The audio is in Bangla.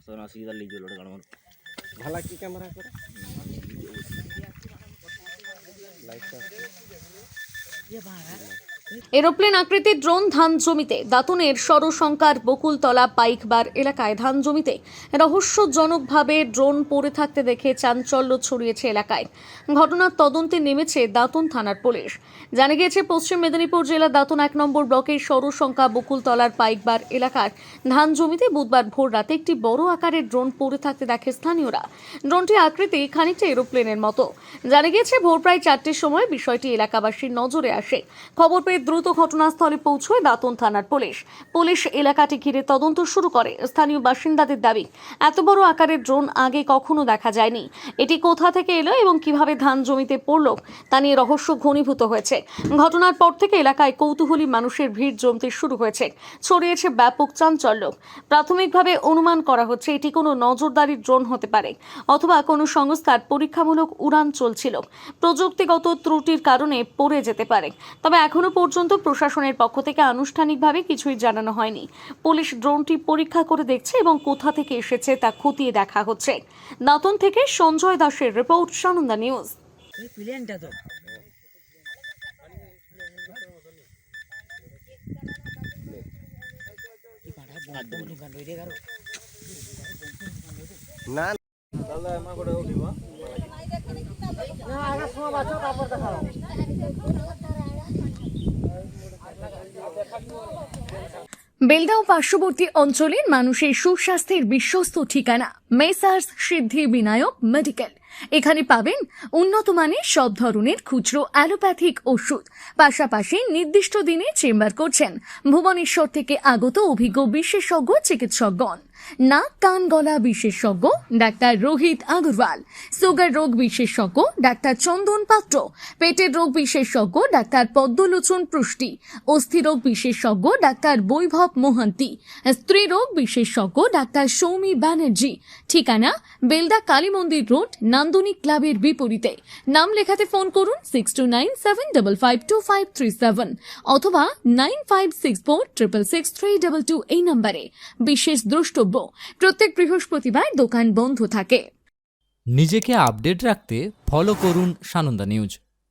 ಸೋನಾ ಸೀದಲ್ಲಿ ಜೋಲೋಡ ಗಣಮನ್ ভালা কি ক্যামেরা করে এরোপ্লেন আকৃতির ড্রোন ধান জমিতে দাতুনের সরশঙ্কার বকুলতলা পাইকবার এলাকায় ধান জমিতে রহস্যজনকভাবে ড্রোন পড়ে থাকতে দেখে চাঞ্চল্য ছড়িয়েছে এলাকায়। ঘটনার তদন্তে নেমেছে দাতুন থানার পুলিশ। জানা গিয়েছে পশ্চিম মেদিনীপুর জেলার দাতুন 1 নম্বর ব্লকের সরশঙ্কা বকুলতলার পাইকবার এলাকার ধান জমিতে বুধবার ভোর রাতে একটি বড় আকারের ড্রোন পড়ে থাকতে দেখে স্থানীয়রা। ড্রোনটির আকৃতি খানিকটা এরোপ্লেনের মতো। জানা গিয়েছে ভোর প্রায় 4টের সময় বিষয়টি এলাকাবাসীর নজরে আসে। খবর পেয়ে দ্রুত ঘটনাস্থলে পৌঁছয় দাতুন থানার পুলিশ এলাকাটি ঘিরে তদন্ত শুরু করে। স্থানীয় বাসিন্দাদের দাবি, এত বড় আকারের ড্রোন আগে কখনো দেখা যায়নি। এটি কোথা থেকে এলো এবং কিভাবে ধান জমিতে পড়লো তা নিয়ে রহস্য ঘনীভূত হয়েছে। ঘটনার পর থেকে এলাকায় কৌতূহলী মানুষের ভিড় জমতে শুরু হয়েছে, ছড়িয়েছে ব্যাপক চাঞ্চল্য। প্রাথমিকভাবে অনুমান করা হচ্ছে এটি কোনো নজরদারি ড্রোন হতে পারে অথবা কোনো সংস্থার পরীক্ষামূলক উড়ান চলছিল, প্রযুক্তিগত ত্রুটির কারণে পড়ে যেতে পারে। তবে এখনো পর্যন্ত প্রশাসনের পক্ষ থেকে আনুষ্ঠানিকভাবে কিছুই জানানো হয়নি। পুলিশ ড্রোনটি পরীক্ষা করে দেখছে এবং কোথা থেকে এসেছে তা খতিয়ে দেখা হচ্ছে। দাতুন থেকে সঞ্জয় দাসের রিপোর্ট, সানন্দা নিউজ। না বেলদা ও পার্শ্ববর্তী অঞ্চলের মানুষের সুস্বাস্থ্যের বিশ্বস্ত ঠিকানা মেসার্স সিদ্ধি বিনায়ক মেডিকেল। এখানে পাবেন উন্নত মানের সব ধরনের খুচরো অ্যালোপ্যাথিক ওষুধ, পাশাপাশি নির্দিষ্ট দিনে চেম্বার করছেন ভুবনেশ্বর থেকে আগত অভিজ্ঞ বিশেষজ্ঞ চিকিৎসকগণ। নাক কান গলা বিশেষজ্ঞ ডাক্তার রোহিত আগরওয়াল, সুগার রোগ বিশেষজ্ঞ ডাক্তার চন্দন পাত্র, পেটের রোগ বিশেষজ্ঞ ডাক্তার পদ্মলোচন পুষ্টি, অস্থি রোগ বিশেষজ্ঞ ডাক্তার বৈভব মোহান্তি, স্ত্রী রোগ বিশেষজ্ঞ ডাক্তার সৌমি ব্যানার্জি। ঠিকানা বেলদা কালী মন্দির রোড, নান্দনিক ক্লাবের বিপরীতে। নাম লেখাতে ফোন করুন 6297552537 অথবা 9564666322 এই নম্বরে। বিশেষ দ্রষ্টব্য, প্রত্যেক বৃহস্পতিবার দোকান বন্ধ থাকে। নিজেকে আপডেট রাখতে ফলো করুন সানন্দা নিউজ।